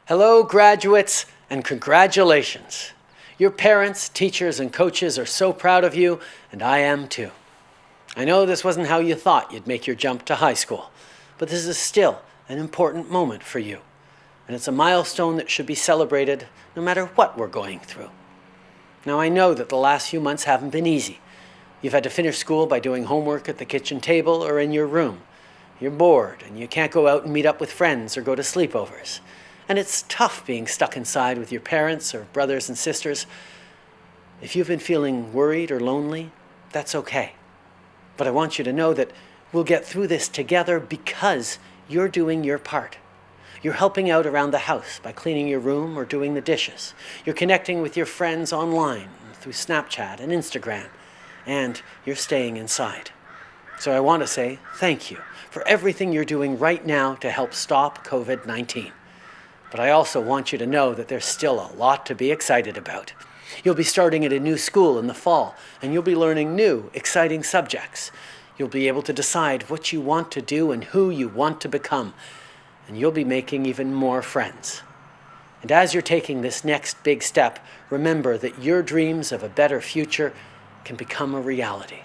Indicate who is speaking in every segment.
Speaker 1: Hello, graduates, and congratulations. Your parents, teachers, and coaches are so proud of you, and I am too. I know this wasn't how you thought you'd make your jump to high school, but this is still an important moment for you, and it's a milestone that should be celebrated no matter what we're going through. Now, I know that the last few months haven't been easy. You've had to finish school by doing homework at the kitchen table or in your room. You're bored, and you can't go out and meet up with friends or go to sleepovers. And it's tough being stuck inside with your parents or brothers and sisters. If you've been feeling worried or lonely, that's okay. But I want you to know that we'll get through this together because you're doing your part. You're helping out around the house by cleaning your room or doing the dishes. You're connecting with your friends online through Snapchat and Instagram. And you're staying inside. So I want to say thank you for everything you're doing right now to help stop COVID-19. But I also want you to know that there's still a lot to be excited about. You'll be starting at a new school in the fall, and you'll be learning new, exciting subjects. You'll be able to decide what you want to do and who you want to become, and you'll be making even more friends. And as you're taking this next big step, remember that your dreams of a better future can become a reality.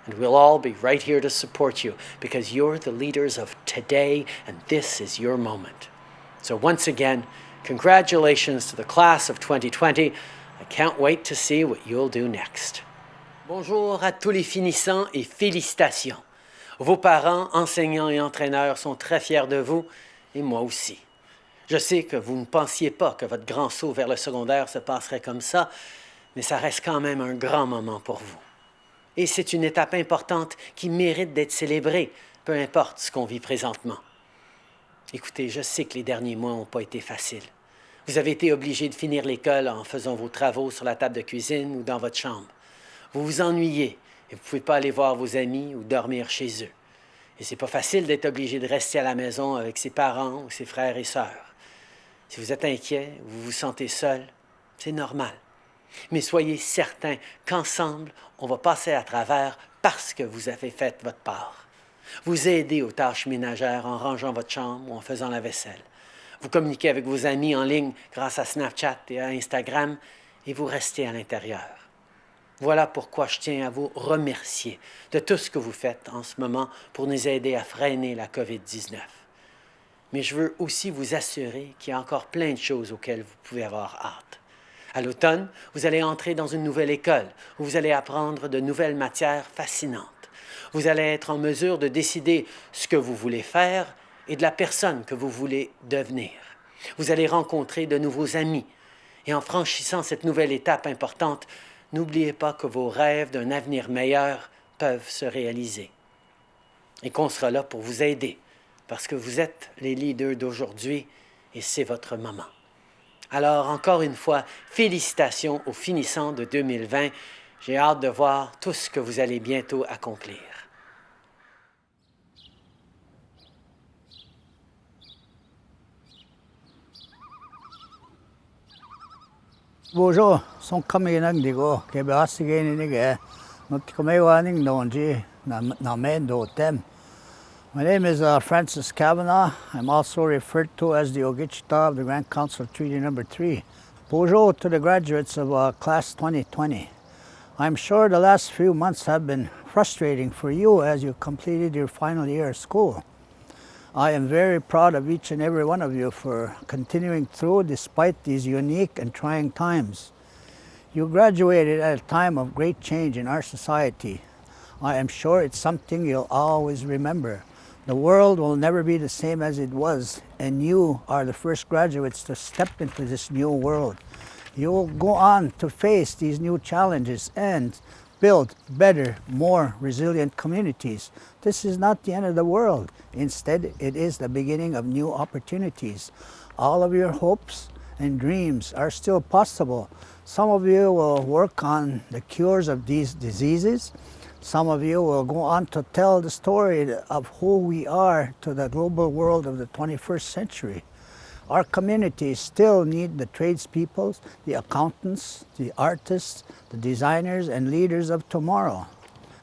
Speaker 1: And we'll all be right here to support you because you're the leaders of today, and this is your moment. So once again, congratulations to the class of 2020. I can't wait to see what you'll do next. Bonjour à tous les finissants et félicitations. Vos parents, enseignants et entraîneurs sont très fiers de vous, et moi aussi. Je sais que vous ne pensiez pas que votre grand saut vers le secondaire se passerait comme ça, mais ça reste quand même un grand moment pour vous. Et c'est une étape importante qui mérite d'être célébrée, peu importe ce qu'on vit présentement. Écoutez, je sais que les derniers mois n'ont pas été faciles. Vous avez été obligé de finir l'école en faisant vos travaux sur la table de cuisine ou dans votre chambre. Vous vous ennuyez et vous ne pouvez pas aller voir vos amis ou dormir chez eux. Et c'est pas facile d'être obligé de rester à la maison avec ses parents ou ses frères et sœurs. Si vous êtes inquiet ou vous vous sentez seul, c'est normal. Mais soyez certains qu'ensemble, on va passer à travers parce que vous avez fait votre part. Vous aidez aux tâches ménagères en rangeant votre chambre ou en faisant la vaisselle. Vous communiquez avec vos amis en ligne grâce à Snapchat et à Instagram et vous restez à l'intérieur. Voilà pourquoi je tiens à vous remercier de tout ce que vous faites en ce moment pour nous aider à freiner la COVID-19. Mais je veux aussi vous assurer qu'il y a encore plein de choses auxquelles vous pouvez avoir hâte. À l'automne, vous allez entrer dans une nouvelle école où vous allez apprendre de nouvelles matières fascinantes. Vous allez être en mesure de décider ce que vous voulez faire et de la personne que vous voulez devenir. Vous allez rencontrer de nouveaux amis. Et en franchissant cette nouvelle étape importante, n'oubliez pas que vos rêves d'un avenir meilleur peuvent se réaliser. Et qu'on sera là pour vous aider, parce que vous êtes les leaders d'aujourd'hui et c'est votre moment. Alors, encore une fois, félicitations aux finissants de 2020. J'ai hâte de voir tout ce que vous allez bientôt accomplir.
Speaker 2: Bonjour, son kamiinang digo ke basigay ni nige not kamiwaning nonji na men do tem. My name is Francis Kavanagh. I'm also referred to as the Ogichita of the Grand Council of Treaty Number 3. Bonjour to the graduates of Class 2020. I'm sure the last few months have been frustrating for you as you completed your final year of school. I am very proud of each and every one of you for continuing through despite these unique and trying times. You graduated at a time of great change in our society. I am sure it's something you'll always remember. The world will never be the same as it was, and you are the first graduates to step into this new world. You will go on to face these new challenges and build better, more resilient communities. This is not the end of the world. Instead, it is the beginning of new opportunities. All of your hopes and dreams are still possible. Some of you will work on the cures of these diseases. Some of you will go on to tell the story of who we are to the global world of the 21st century. Our communities still need the tradespeople, the accountants, the artists, the designers, and leaders of tomorrow.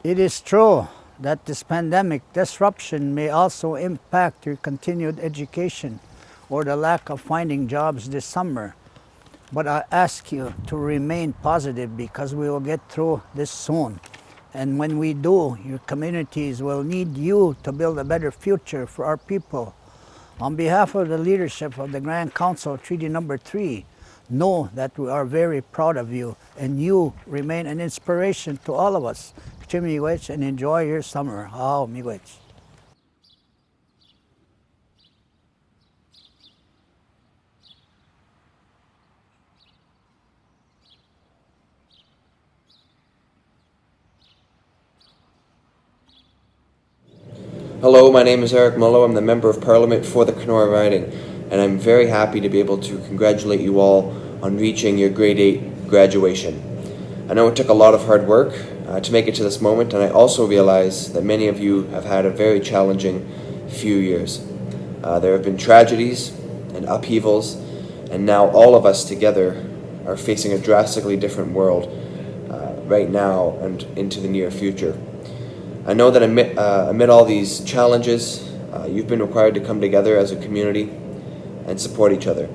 Speaker 2: It is true that this pandemic disruption may also impact your continued education or the lack of finding jobs this summer. But I ask you to remain positive because we will get through this soon. And when we do, your communities will need you to build a better future for our people. On behalf of the leadership of the Grand Council Treaty Number 3, know that we are very proud of you and you remain an inspiration to all of us. Miigwech, and enjoy your summer. Miigwech.
Speaker 3: Hello, my name is Eric Mullo. I'm the Member of Parliament for the Kenora riding, and I'm very happy to be able to congratulate you all on reaching your grade 8 graduation. I know it took a lot of hard work to make it to this moment, and I also realize that many of you have had a very challenging few years. There have been tragedies and upheavals, and now all of us together are facing a drastically different world right now and into the near future. I know that amid all these challenges, you've been required to come together as a community and support each other.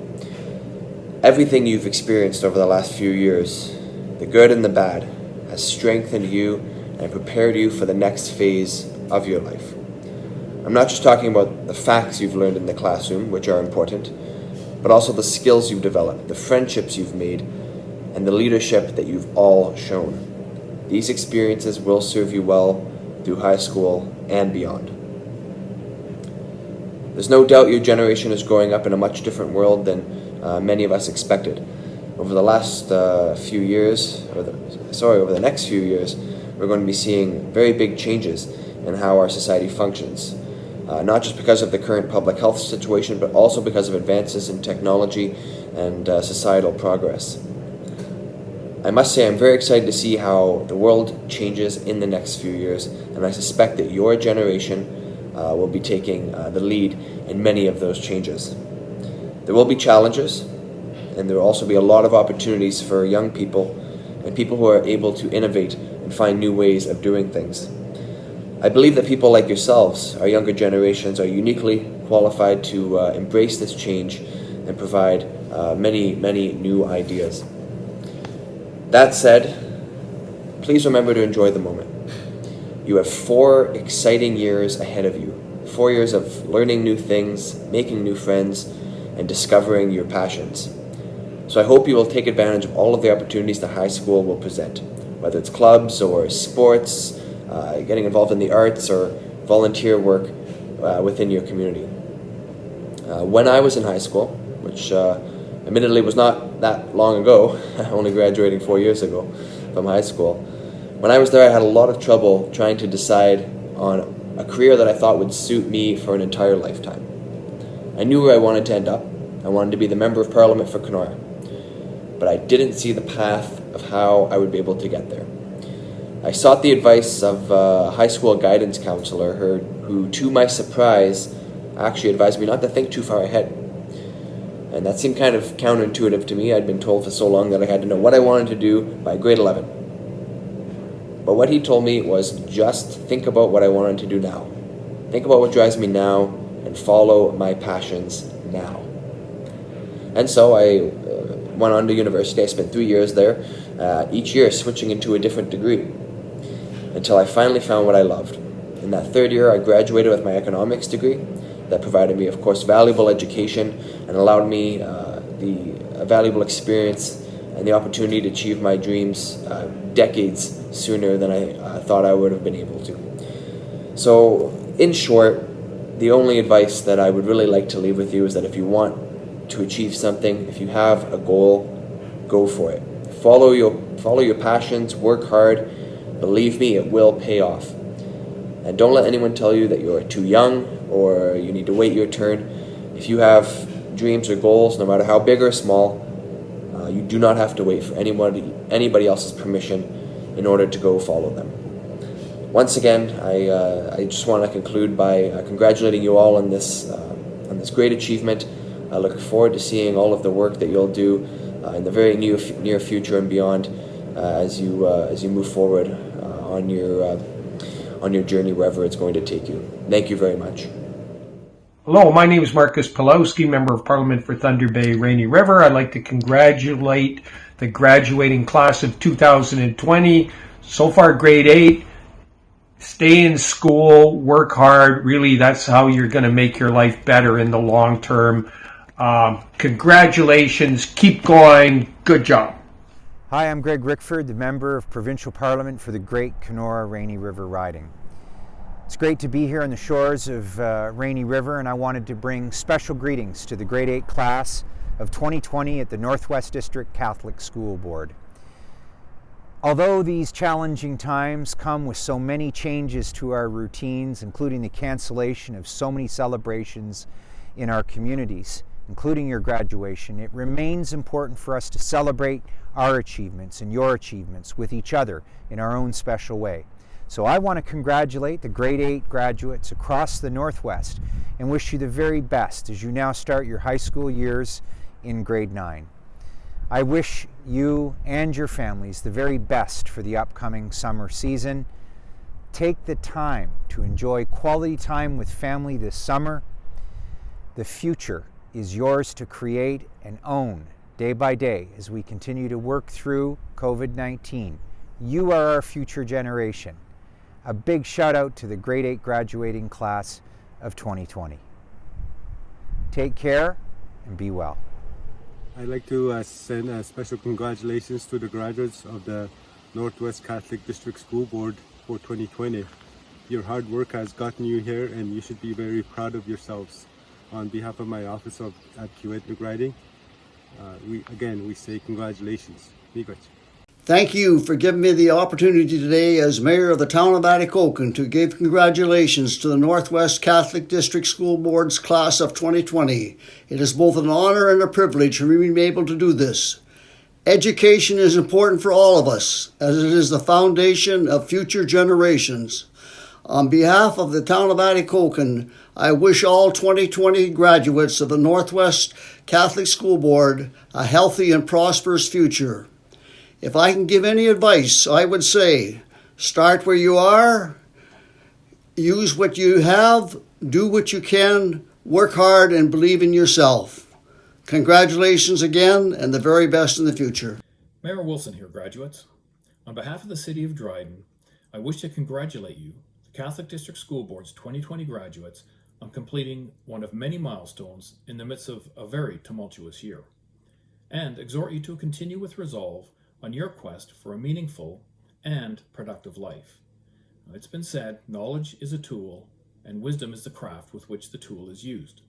Speaker 3: Everything you've experienced over the last few years, the good and the bad, has strengthened you and prepared you for the next phase of your life. I'm not just talking about the facts you've learned in the classroom, which are important, but also the skills you've developed, the friendships you've made, and the leadership that you've all shown. These experiences will serve you well through high school and beyond. There's no doubt your generation is growing up in a much different world than many of us expected. Over the last few years, over the next few years, we're going to be seeing very big changes in how our society functions. Not just because of the current public health situation, but also because of advances in technology and societal progress. I must say I'm very excited to see how the world changes in the next few years, and I suspect that your generation will be taking the lead in many of those changes. There will be challenges, and there will also be a lot of opportunities for young people and people who are able to innovate and find new ways of doing things. I believe that people like yourselves, our younger generations, are uniquely qualified to embrace this change and provide many new ideas. That said, please remember to enjoy the moment. You have 4 exciting years ahead of you. 4 years of learning new things, making new friends, and discovering your passions. So I hope you will take advantage of all of the opportunities the high school will present, whether it's clubs or sports, getting involved in the arts, or volunteer work within your community. When I was in high school, which admittedly was not that long ago, only graduating 4 years ago from high school. When I was there, I had a lot of trouble trying to decide on a career that I thought would suit me for an entire lifetime. I knew where I wanted to end up. I wanted to be the Member of Parliament for Kenora. But I didn't see the path of how I would be able to get there. I sought the advice of a high school guidance counselor who, to my surprise, actually advised me not to think too far ahead. And that seemed kind of counterintuitive to me. I'd been told for so long that I had to know what I wanted to do by grade 11. But what he told me was just think about what I wanted to do now. Think about what drives me now and follow my passions now. And so I went on to university. I spent 3 years there, each year switching into a different degree, until I finally found what I loved. In that 3rd year, I graduated with my economics degree. That provided me, of course, valuable education and allowed me the valuable experience and the opportunity to achieve my dreams decades sooner than I thought I would have been able to. So, in short, the only advice that I would really like to leave with you is that if you want to achieve something, if you have a goal, go for it. Follow your passions, work hard. Believe me, it will pay off. And don't let anyone tell you that you're too young or you need to wait your turn. If you have dreams or goals, no matter how big or small, you do not have to wait for anybody else's permission in order to go follow them. Once again, I just want to conclude by congratulating you all on this great achievement. I look forward to seeing all of the work that you'll do in the very near future and beyond as you move forward on your journey wherever it's going to take you. Thank you very much.
Speaker 4: Hello, my name is Marcus Pulowski, Member of Parliament for Thunder Bay, Rainy River. I'd like to congratulate the graduating class of 2020. So far, grade 8. Stay in school, work hard. Really, that's how you're going to make your life better in the long term. Congratulations. Keep going. Good job.
Speaker 5: Hi, I'm Greg Rickford, the Member of Provincial Parliament for the Great Kenora Rainy River riding. It's great to be here on the shores of Rainy River, and I wanted to bring special greetings to the grade 8 class of 2020 at the Northwest District Catholic School Board. Although these challenging times come with so many changes to our routines, including the cancellation of so many celebrations in our communities, including your graduation, it remains important for us to celebrate our achievements and your achievements with each other in our own special way. So I want to congratulate the grade 8 graduates across the Northwest and wish you the very best as you now start your high school years in grade 9. I wish you and your families the very best for the upcoming summer season. Take the time to enjoy quality time with family this summer. The future is yours to create and own day by day as we continue to work through COVID-19. You are our future generation. A big shout out to the grade 8 graduating class of 2020. Take care and be well.
Speaker 6: I'd like to send a special congratulations to the graduates of the Northwest Catholic District School Board for 2020. Your hard work has gotten you here and you should be very proud of yourselves. On behalf of my office at Kiewit Riding, we say congratulations. Miigwech.
Speaker 2: Thank you for giving me the opportunity today as Mayor of the Town of Atikokan to give congratulations to the Northwest Catholic District School Board's class of 2020. It is both an honor and a privilege for me to be able to do this. Education is important for all of us, as it is the foundation of future generations. On behalf of the Town of Atikokan, I wish all 2020 graduates of the Northwest Catholic School Board a healthy and prosperous future. If I can give any advice, I would say, start where you are, use what you have, do what you can, work hard, and believe in yourself. Congratulations again, and the very best in the future.
Speaker 7: Mayor Wilson here, graduates. On behalf of the City of Dryden, I wish to congratulate you, the Catholic District School Board's 2020 graduates, on completing one of many milestones in the midst of a very tumultuous year, and exhort you to continue with resolve on your quest for a meaningful and productive life. It's been said, knowledge is a tool, and wisdom is the craft with which the tool is used.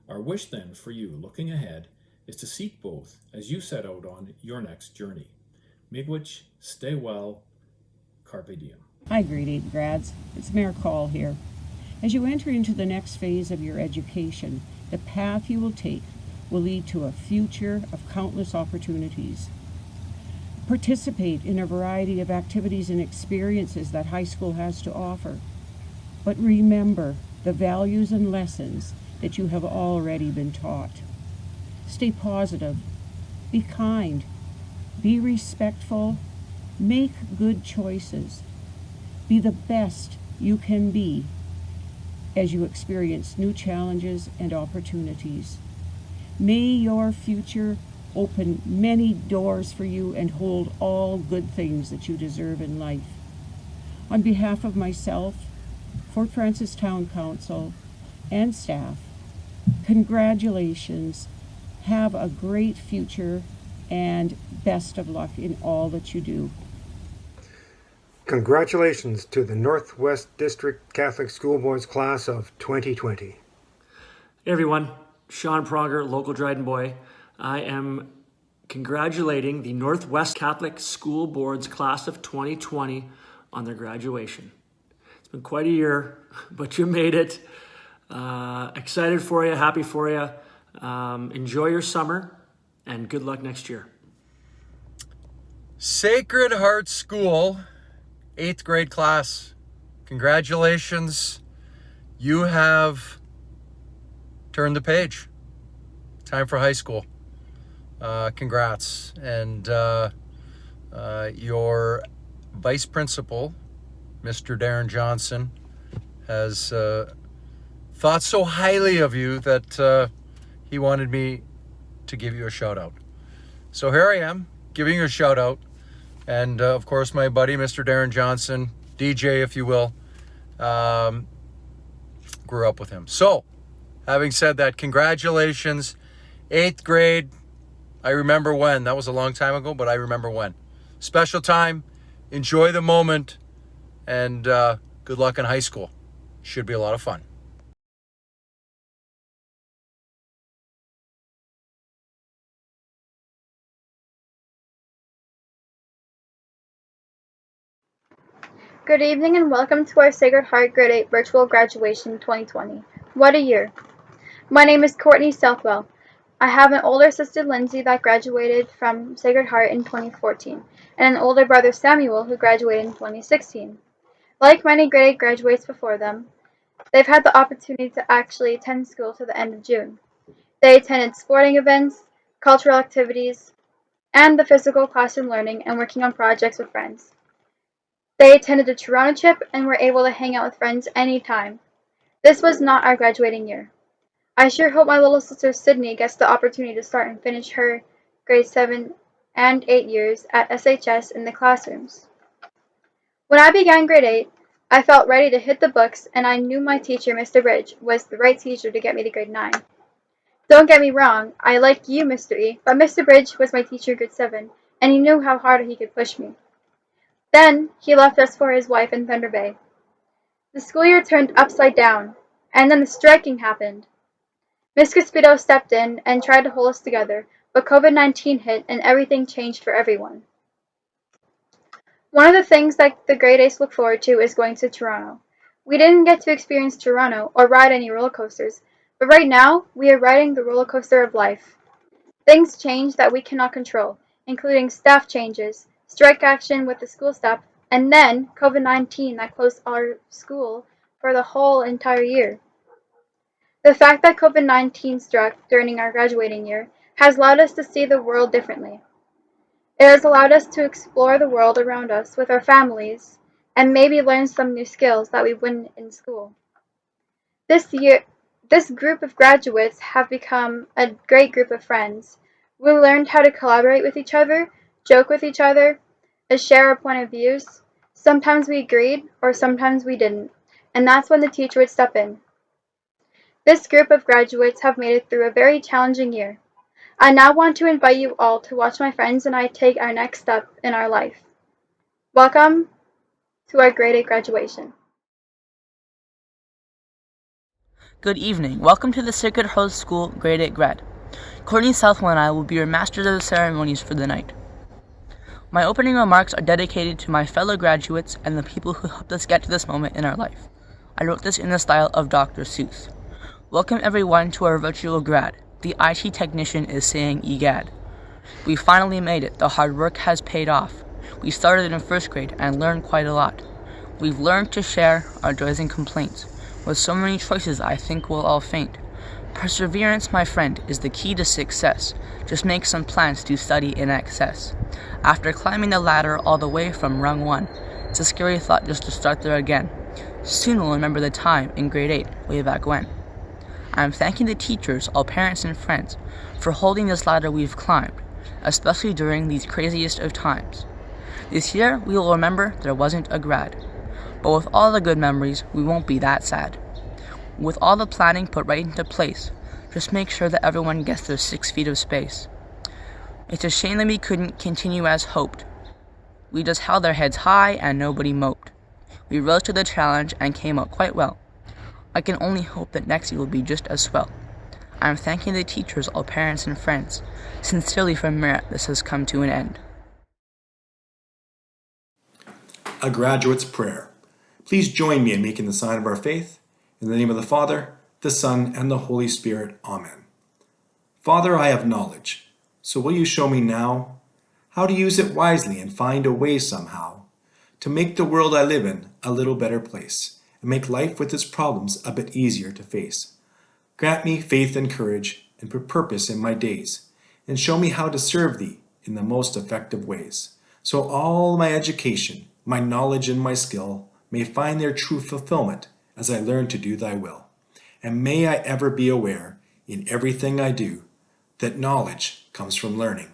Speaker 7: Our wish then for you, looking ahead, is to seek both as you set out on your next journey. Miigwech, stay well, carpe diem.
Speaker 8: Hi, grade 8 grads. It's Mayor Call here. As you enter into the next phase of your education, the path you will take will lead to a future of countless opportunities. Participate in a variety of activities and experiences that high school has to offer. But remember the values and lessons that you have already been taught. Stay positive, be kind, be respectful, make good choices. Be the best you can be as you experience new challenges and opportunities. May your future open many doors for you and hold all good things that you deserve in life. On behalf of myself, Fort Frances Town Council, and staff, congratulations. Have a great future and best of luck in all that you do.
Speaker 9: Congratulations to the Northwest District Catholic School Board's class of 2020.
Speaker 10: Hey everyone, Sean Pronger, local Dryden boy. I am congratulating the Northwest Catholic School Board's class of 2020 on their graduation. It's been quite a year, but you made it. Excited for you, happy for you. Enjoy your summer and good luck next year.
Speaker 11: Sacred Heart School, 8th grade class. Congratulations. You have turned the page. Time for high school. Congrats. And your vice principal, Mr. Darren Johnson, has thought so highly of you that he wanted me to give you a shout out. So here I am, giving you a shout out. And of course, my buddy, Mr. Darren Johnson, DJ, if you will, grew up with him. So, having said that, congratulations. 8th grade, I remember when. That was a long time ago, but I remember when. Special time, enjoy the moment, and good luck in high school. Should be a lot of fun.
Speaker 12: Good evening and welcome to our Sacred Heart Grade 8 Virtual Graduation 2020. What a year! My name is Courtney Southwell. I have an older sister, Lindsay, that graduated from Sacred Heart in 2014, and an older brother, Samuel, who graduated in 2016. Like many grade 8 graduates before them, they've had the opportunity to actually attend school to the end of June. They attended sporting events, cultural activities, and the physical classroom learning and working on projects with friends. They attended a Toronto trip and were able to hang out with friends anytime. This was not our graduating year. I sure hope my little sister Sydney gets the opportunity to start and finish her grade 7 and 8 years at SHS in the classrooms. When I began grade 8, I felt ready to hit the books, and I knew my teacher, Mr. Bridge, was the right teacher to get me to grade 9. Don't get me wrong, I like you, Mr. E, but Mr. Bridge was my teacher in grade 7, and he knew how hard he could push me. Then he left us for his wife in Thunder Bay. The school year turned upside down, and then the striking happened. Miss Cuspito stepped in and tried to hold us together, but COVID-19 hit and everything changed for everyone. One of the things that the grade 8s look forward to is going to Toronto. We didn't get to experience Toronto or ride any roller coasters, but right now we are riding the roller coaster of life. Things change that we cannot control, including staff changes, strike action with the school staff, and then COVID-19 that closed our school for the whole entire year. The fact that COVID-19 struck during our graduating year has allowed us to see the world differently. It has allowed us to explore the world around us with our families and maybe learn some new skills that we wouldn't in school. This group of graduates have become a great group of friends. We learned how to collaborate with each other, joke with each other, and share our point of views. Sometimes we agreed, or sometimes we didn't, and that's when the teacher would step in. This group of graduates have made it through a very challenging year. I now want to invite you all to watch my friends and I take our next step in our life. Welcome to our grade 8 graduation.
Speaker 13: Good evening. Welcome to the Sacred Heart School Grade 8 grad. Courtney Southwell and I will be your masters of the ceremonies for the night. My opening remarks are dedicated to my fellow graduates and the people who helped us get to this moment in our life. I wrote this in the style of Dr. Seuss. Welcome everyone to our virtual grad. The IT technician is saying egad. We finally made it. The hard work has paid off. We started in 1st grade and learned quite a lot. We've learned to share our joys and complaints. With so many choices, I think we'll all faint. Perseverance, my friend, is the key to success. Just make some plans to study in excess. After climbing the ladder all the way from rung 1, it's a scary thought just to start there again. Soon we'll remember the time in grade 8, way back when. I'm thanking the teachers, all parents and friends, for holding this ladder we've climbed, especially during these craziest of times. This year, we will remember there wasn't a grad. But with all the good memories, we won't be that sad. With all the planning put right into place, just make sure that everyone gets their 6 feet of space. It's a shame that we couldn't continue as hoped. We just held our heads high and nobody moped. We rose to the challenge and came out quite well. I can only hope that next year will be just as swell. I'm thanking the teachers, all parents and friends. Sincerely from merit, this has come to an end.
Speaker 14: A graduate's prayer. Please join me in making the sign of our faith. In the name of the Father, the Son, and the Holy Spirit. Amen. Father, I have knowledge, so will you show me now how to use it wisely and find a way somehow to make the world I live in a little better place and make life with its problems a bit easier to face. Grant me faith and courage and put purpose in my days, and show me how to serve thee in the most effective ways. So all my education, my knowledge, and my skill may find their true fulfillment as I learn to do thy will. And may I ever be aware in everything I do that knowledge comes from learning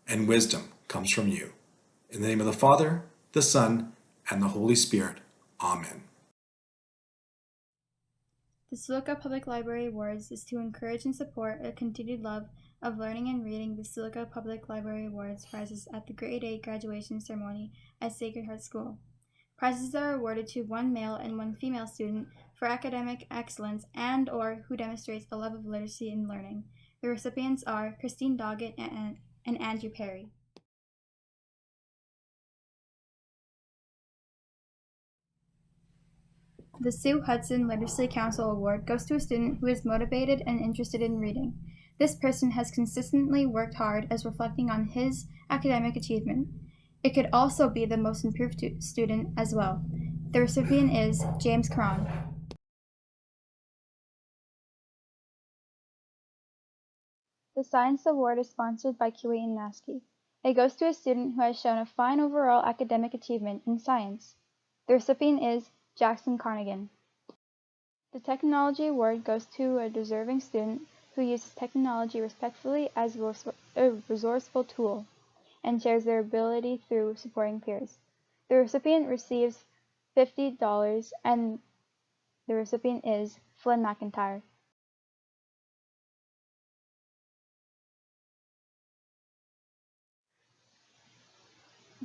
Speaker 14: and wisdom comes from you. In the name of the Father, the Son, and the Holy Spirit. Amen.
Speaker 12: The Silica Public Library Awards is to encourage and support a continued love of learning and reading. The Silica Public Library Awards prizes at the Grade 8 graduation ceremony at Sacred Heart School. Prizes are awarded to one male and one female student for academic excellence and/or who demonstrates a love of literacy and learning. The recipients are Christine Doggett and Andrew Perry. The Sue Hudson Literacy Council Award goes to a student who is motivated and interested in reading. This person has consistently worked hard as reflecting on his academic achievement. It could also be the most improved student as well. The recipient is James Cron. The Science Award is sponsored by Kuwait and Naski. It goes to a student who has shown a fine overall academic achievement in science. The recipient is Jackson Carnigan. The Technology Award goes to a deserving student who uses technology respectfully as a resourceful tool and shares their ability through supporting peers. The recipient receives $50 and the recipient is Flynn McIntyre.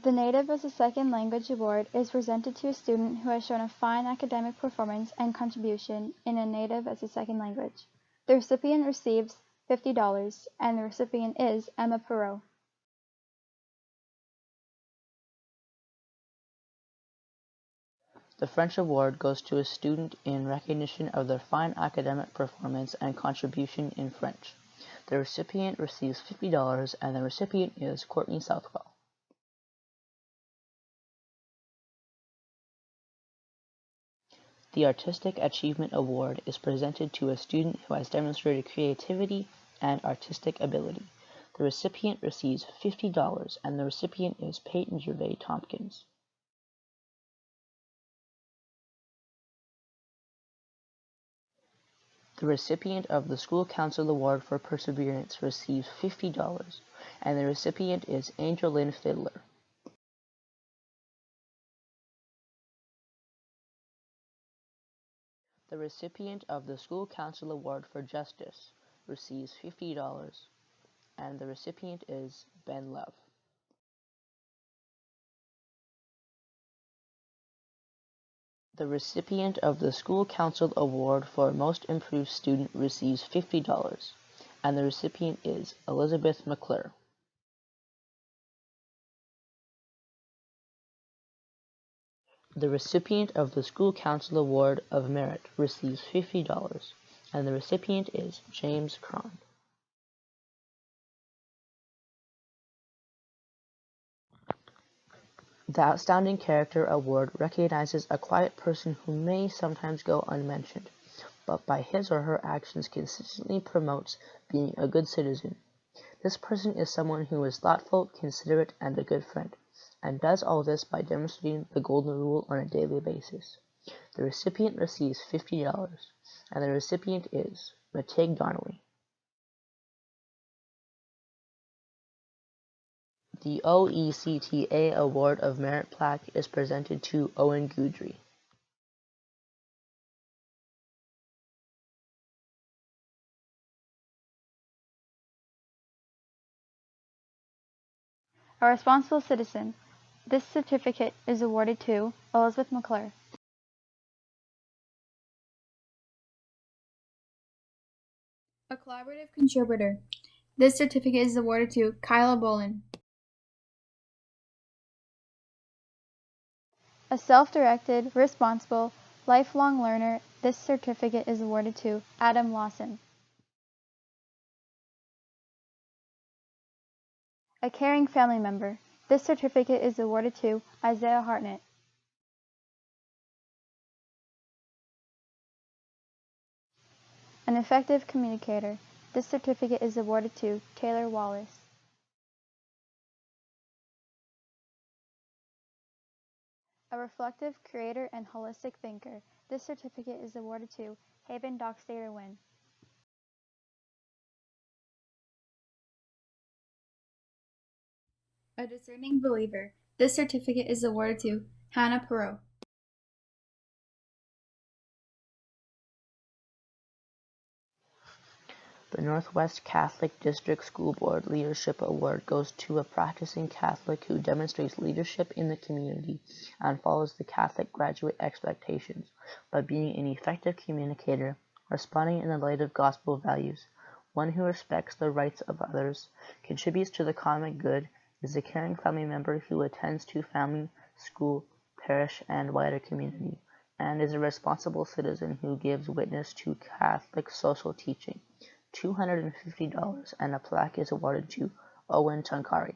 Speaker 12: The Native as a Second Language Award is presented to a student who has shown a fine academic performance and contribution in a Native as a second language. The recipient receives $50 and the recipient is Emma Perot.
Speaker 13: The French Award goes to a student in recognition of their fine academic performance and contribution in French. The recipient receives $50 and the recipient is Courtney Southwell. The Artistic Achievement Award is presented to a student who has demonstrated creativity and artistic ability. The recipient receives $50 and the recipient is Peyton Gervais Tompkins. The recipient of the School Council Award for Perseverance receives $50 and the recipient is Angel Lynn Fiddler. The recipient of the School Council Award for Justice receives $50 and the recipient is Ben Love. The recipient of the School Council Award for Most Improved Student receives $50 and the recipient is Elizabeth McClure. The recipient of the School Council Award of Merit receives $50 and the recipient is James Cron. The Outstanding Character Award recognizes a quiet person who may sometimes go unmentioned, but by his or her actions consistently promotes being a good citizen. This person is someone who is thoughtful, considerate, and a good friend, and does all this by demonstrating the golden rule on a daily basis. The recipient receives $50, and the recipient is Matig Donnelly. The OECTA Award of Merit plaque is presented to Owen Guidry.
Speaker 12: A responsible citizen. This certificate is awarded to Elizabeth McClure. A collaborative contributor. This certificate is awarded to Kyla Bolin. A self-directed, responsible, lifelong learner. This certificate is awarded to Adam Lawson. A caring family member. This certificate is awarded to Isaiah Hartnett. An effective communicator. This certificate is awarded to Taylor Wallace. A reflective creator and holistic thinker. This certificate is awarded to Haven Dockstader Wynn. A discerning believer. This certificate is awarded to Hannah Perot.
Speaker 13: The Northwest Catholic District School Board Leadership Award goes to a practicing Catholic who demonstrates leadership in the community and follows the Catholic graduate expectations by being an effective communicator, responding in the light of gospel values, one who respects the rights of others, contributes to the common good, is a caring family member who attends to family, school, parish, and wider community, and is a responsible citizen who gives witness to Catholic social teaching. $250 and a plaque is awarded to Owen Tunkari.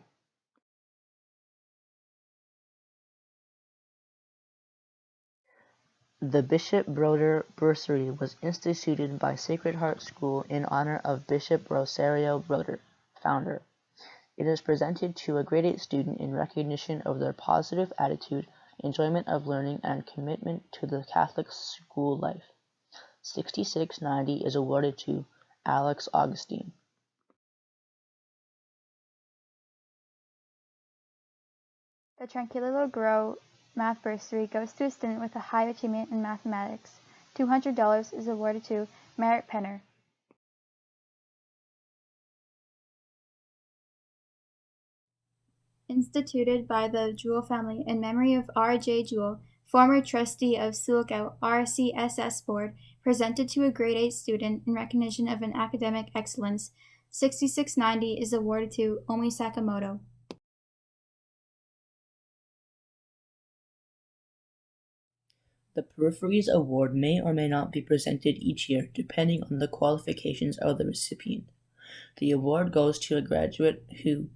Speaker 13: The Bishop Broder Bursary was instituted by Sacred Heart School in honor of Bishop Rosario Broder, founder. It is presented to a grade 8 student in recognition of their positive attitude, enjoyment of learning, and commitment to the Catholic school life. $66.90 is awarded to Alex Augustine.
Speaker 12: The Tranquililo Grow Math Bursary goes to a student with a high achievement in mathematics. $200 is awarded to Merritt Penner. Instituted by the Jewell family in memory of R. J. Jewell, former trustee of Sulco RCSS Board, presented to a grade 8 student in recognition of an academic excellence. $66.90 is awarded to Omi Sakamoto.
Speaker 13: The Peripheries Award may or may not be presented each year, depending on the qualifications of the recipient. The award goes to a graduate who,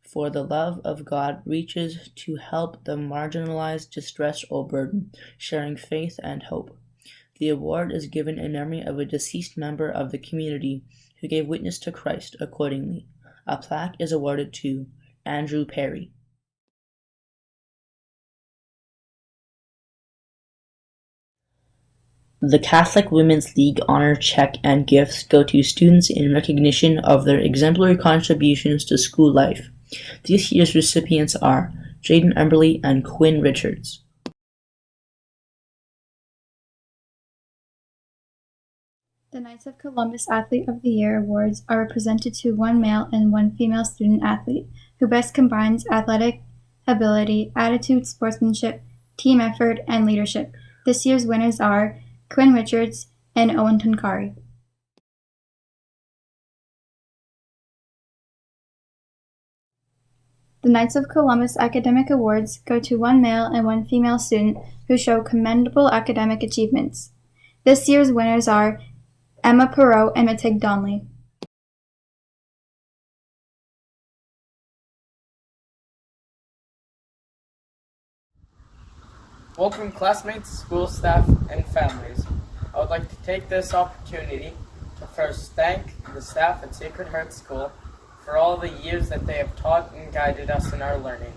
Speaker 13: for the love of God, reaches to help the marginalized, distressed, or burdened, sharing faith and hope. The award is given in memory of a deceased member of the community who gave witness to Christ accordingly. A plaque is awarded to Andrew Perry. The Catholic Women's League Honor Check and gifts go to students in recognition of their exemplary contributions to school life. This year's recipients are Jaden Emberley and Quinn Richards.
Speaker 12: The Knights of Columbus Athlete of the Year awards are presented to one male and one female student athlete who best combines athletic ability, attitude, sportsmanship, team effort, and leadership. This year's winners are Quinn Richards and Owen Tunkari. The Knights of Columbus Academic Awards go to one male and one female student who show commendable academic achievements. This year's winners are Emma Perot and Matig Donnelly.
Speaker 15: Welcome classmates, school staff, and families. I would like to take this opportunity to first thank the staff at Sacred Heart School for all the years that they have taught and guided us in our learning,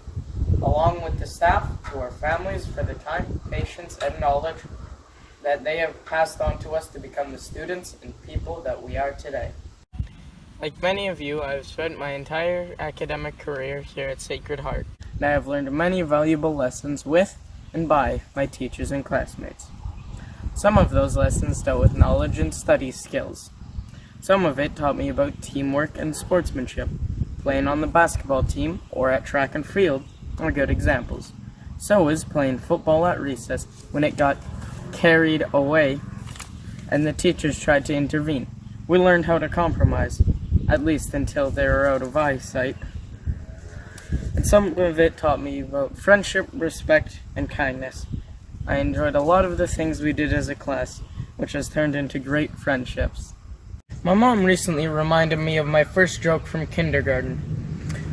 Speaker 15: along with the staff to our families for the time, patience, and knowledge that they have passed on to us to become the students and people that we are today. Like many of you, I have spent my entire academic career here at Sacred Heart, and I have learned many valuable lessons with and by my teachers and classmates. Some of those lessons dealt with knowledge and study skills. Some of it taught me about teamwork and sportsmanship. Playing on the basketball team or at track and field are good examples. So is playing football at recess when it got carried away and the teachers tried to intervene. We learned how to compromise, at least until they were out of eyesight. And some of it taught me about friendship, respect, and kindness. I enjoyed a lot of the things we did as a class, which has turned into great friendships. My mom recently reminded me of my first joke from kindergarten.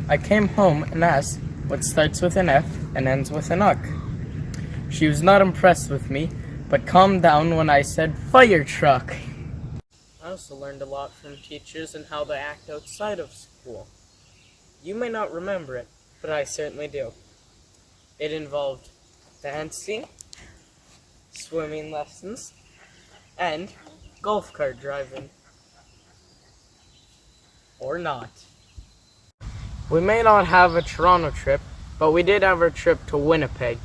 Speaker 15: I came home and asked what starts with an F and ends with an UCK. She was not impressed with me, but calmed down when I said fire truck. I also learned a lot from teachers and how they act outside of school. You may not remember it, but I certainly do. It involved dancing, swimming lessons, and golf cart driving. Or not. We may not have a Toronto trip, but we did have our trip to Winnipeg.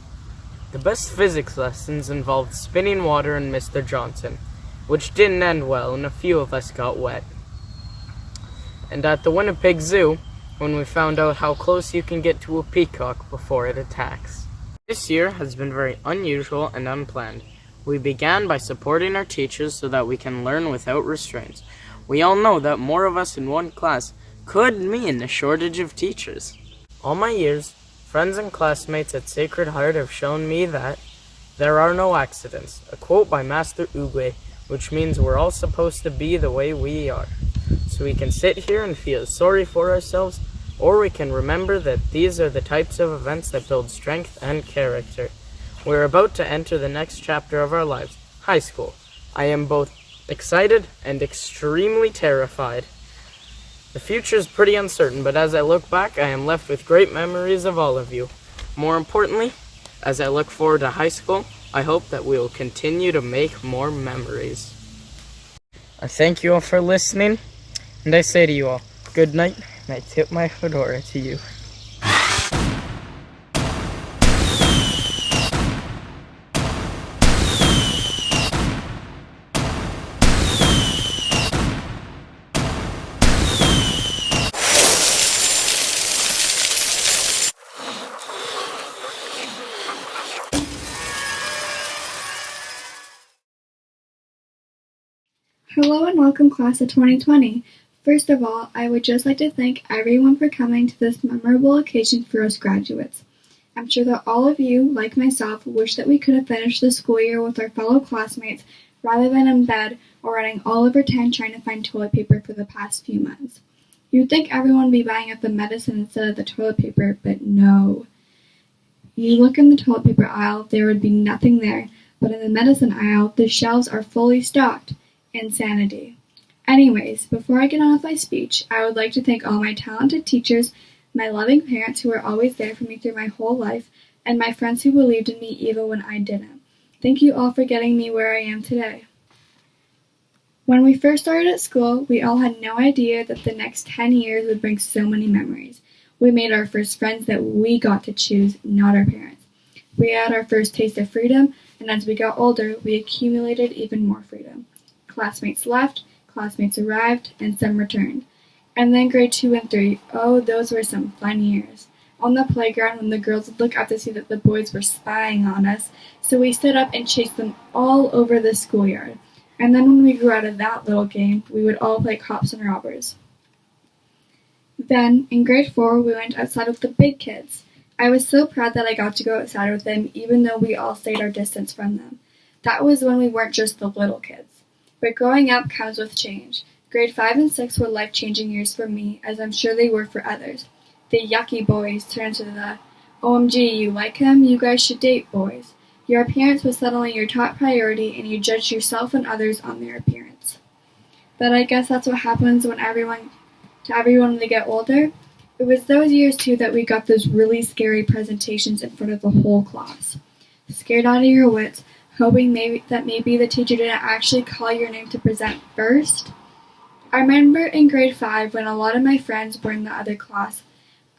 Speaker 15: The best physics lessons involved spinning water and Mr. Johnson, which didn't end well and a few of us got wet. And at the Winnipeg Zoo, when we found out how close you can get to a peacock before it attacks. This year has been very unusual and unplanned. We began by supporting our teachers so that we can learn without restraints. We all know that more of us in one class could mean a shortage of teachers. All my years, friends and classmates at Sacred Heart have shown me that there are no accidents, a quote by Master Oogway, which means we're all supposed to be the way we are. So we can sit here and feel sorry for ourselves, or we can remember that these are the types of events that build strength and character. We're about to enter the next chapter of our lives, high school. I am both excited and extremely terrified. The future is pretty uncertain, but as I look back, I am left with great memories of all of you. More importantly, as I look forward to high school, I hope that we will continue to make more memories. I thank you all for listening, and I say to you all, good night, and I tip my fedora to you.
Speaker 12: Hello and welcome class of 2020. First of all, I would just like to thank everyone for coming to this memorable occasion for us graduates. I'm sure that all of you, like myself, wish that we could have finished the school year with our fellow classmates rather than in bed or running all over town trying to find toilet paper for the past few months. You'd think everyone would be buying up the medicine instead of the toilet paper, but no. You look in the toilet paper aisle, there would be nothing there, but in the medicine aisle, the shelves are fully stocked. Insanity. Anyways, before I get on with my speech, I would like to thank all my talented teachers, my loving parents who were always there for me through my whole life, and my friends who believed in me even when I didn't. Thank you all for getting me where I am today. When we first started at school, we all had no idea that the next 10 years would bring so many memories. We made our first friends that we got to choose, not our parents. We had our first taste of freedom, and as we got older, we accumulated even more freedom. Classmates left, classmates arrived, and some returned. And then grade 2 and 3, oh, those were some fun years. On the playground, when the girls would look up to see that the boys were spying on us, so we stood up and chased them all over the schoolyard. And then when we grew out of that little game, we would all play cops and robbers. Then, in grade 4, we went outside with the big kids. I was so proud that I got to go outside with them, even though we all stayed our distance from them. That was when we weren't just the little kids. But growing up comes with change. Grade 5 and 6 were life-changing years for me, as I'm sure they were for others. The yucky boys turned to the, OMG, you like him? You guys should date boys. Your appearance was suddenly your top priority, and you judged yourself and others on their appearance. But I guess that's what happens when everyone when they get older. It was those years, too, that we got those really scary presentations in front of the whole class. Scared out of your wits, hoping maybe the teacher didn't actually call your name to present first. I remember in grade 5 when a lot of my friends were in the other class.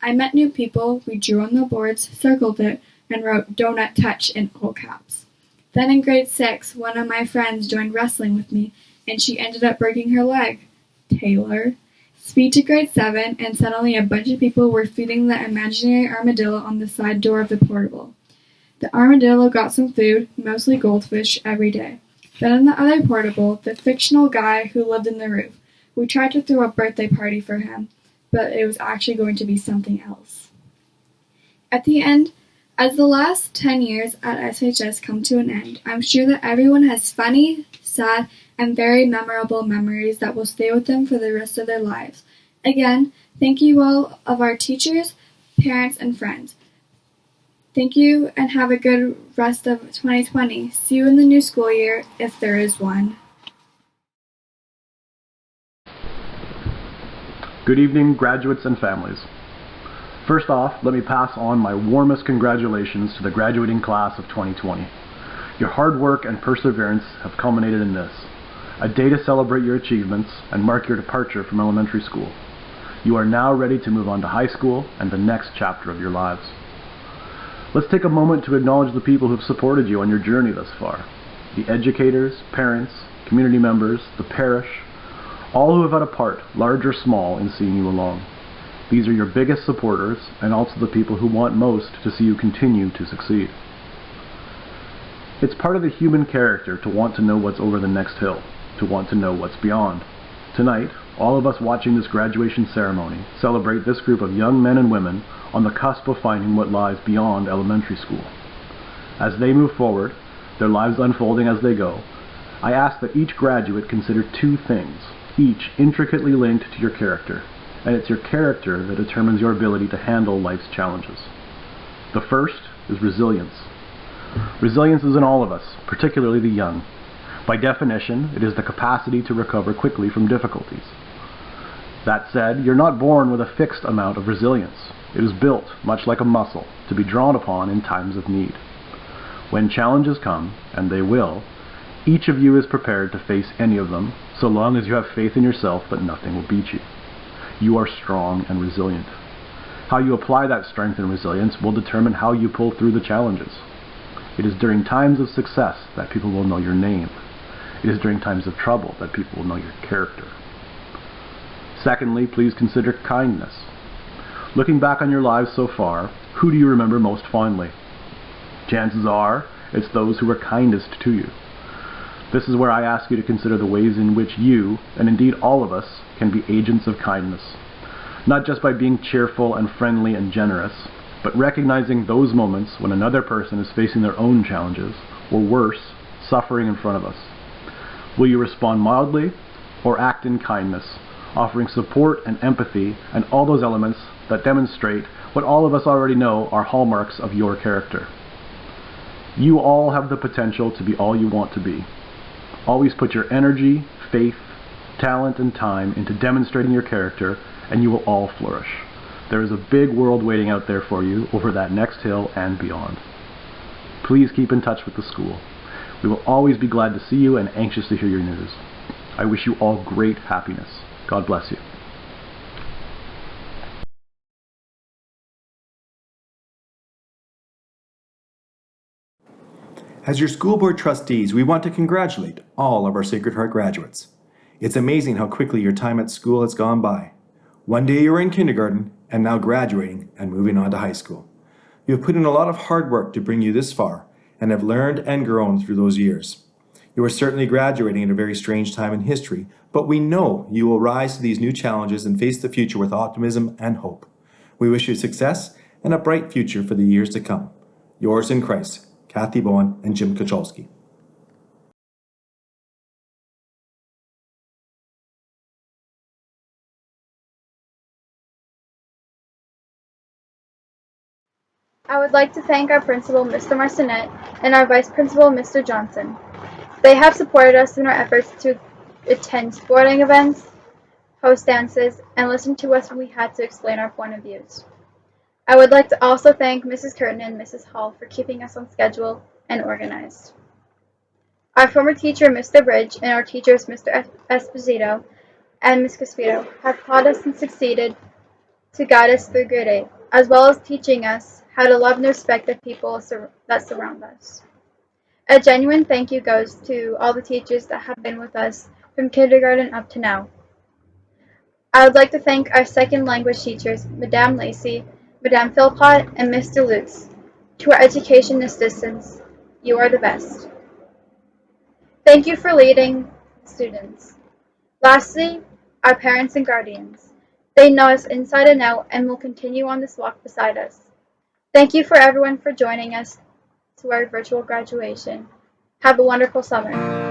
Speaker 12: I met new people, we drew on the boards, circled it, and wrote "Donut Touch" in all caps. Then in grade 6, one of my friends joined wrestling with me, and she ended up breaking her leg. Taylor. Speed to grade 7, and suddenly a bunch of people were feeding the imaginary armadillo on the side door of the portable. The armadillo got some food, mostly goldfish, every day. Then in the other portable, the fictional guy who lived in the roof. We tried to throw a birthday party for him, but it was actually going to be something else. At the end, as the last 10 years at SHS come to an end, I'm sure that everyone has funny, sad, and very memorable memories that will stay with them for the rest of their lives. Again,
Speaker 16: Thank you all of our teachers, parents, and friends. Thank you and have a good rest of 2020. See you in the new school year, if there is one.
Speaker 17: Good evening, graduates and families. First off, let me pass on my warmest congratulations to the graduating class of 2020. Your hard work and perseverance have culminated in this, a day to celebrate your achievements and mark your departure from elementary school. You are now ready to move on to high school and the next chapter of your lives. Let's take a moment to acknowledge the people who have supported you on your journey thus far. The educators, parents, community members, the parish, all who have had a part, large or small, in seeing you along. These are your biggest supporters and also the people who want most to see you continue to succeed. It's part of the human character to want to know what's over the next hill, to want to know what's beyond. Tonight, all of us watching this graduation ceremony celebrate this group of young men and women on the cusp of finding what lies beyond elementary school. As they move forward, their lives unfolding as they go, I ask that each graduate consider two things, each intricately linked to your character, and it's your character that determines your ability to handle life's challenges. The first is resilience. Resilience is in all of us, particularly the young. By definition, it is the capacity to recover quickly from difficulties. That said, you're not born with a fixed amount of resilience. It is built, much like a muscle, to be drawn upon in times of need. When challenges come, and they will, each of you is prepared to face any of them, so long as you have faith in yourself that nothing will beat you. You are strong and resilient. How you apply that strength and resilience will determine how you pull through the challenges. It is during times of success that people will know your name. It is during times of trouble that people will know your character. Secondly, please consider kindness. Looking back on your lives so far, who do you remember most fondly? Chances are, it's those who were kindest to you. This is where I ask you to consider the ways in which you, and indeed all of us, can be agents of kindness. Not just by being cheerful and friendly and generous, but recognizing those moments when another person is facing their own challenges, or worse, suffering in front of us. Will you respond mildly, or act in kindness, offering support and empathy and all those elements that demonstrate what all of us already know are hallmarks of your character? You all have the potential to be all you want to be. Always put your energy, faith, talent, and time into demonstrating your character, and you will all flourish. There is a big world waiting out there for you over that next hill and beyond. Please keep in touch with the school. We will always be glad to see you and anxious to hear your news. I wish you all great happiness. God bless you.
Speaker 14: As your school board trustees, we want to congratulate all of our Sacred Heart graduates. It's amazing how quickly your time at school has gone by. One day you were in kindergarten, and now graduating and moving on to high school. You have put in a lot of hard work to bring you this far, and have learned and grown through those years. You are certainly graduating at a very strange time in history, but we know you will rise to these new challenges and face the future with optimism and hope. We wish you success and a bright future for the years to come. Yours in Christ, Kathy Bowen and Jim Kochalski.
Speaker 12: I would like to thank our principal, Mr. Marcinet, and our vice principal, Mr. Johnson. They have supported us in our efforts to attend sporting events, host dances, and listen to us when we had to explain our point of views. I would like to also thank Mrs. Curtin and Mrs. Hall for keeping us on schedule and organized. Our former teacher, Mr. Bridge, and our teachers, Mr. Esposito and Ms. Caspito, have taught us and succeeded to guide us through grade 8, as well as teaching us how to love and respect the people that surround us. A genuine thank you goes to all the teachers that have been with us from kindergarten up to now. I would like to thank our second language teachers, Madame Lacey, Madame Philpott, and Mr. Lutz. To our education assistants, you are the best. Thank you for leading students. Lastly, our parents and guardians. They know us inside and out and will continue on this walk beside us. Thank you for everyone for joining us to our virtual graduation. Have a wonderful summer.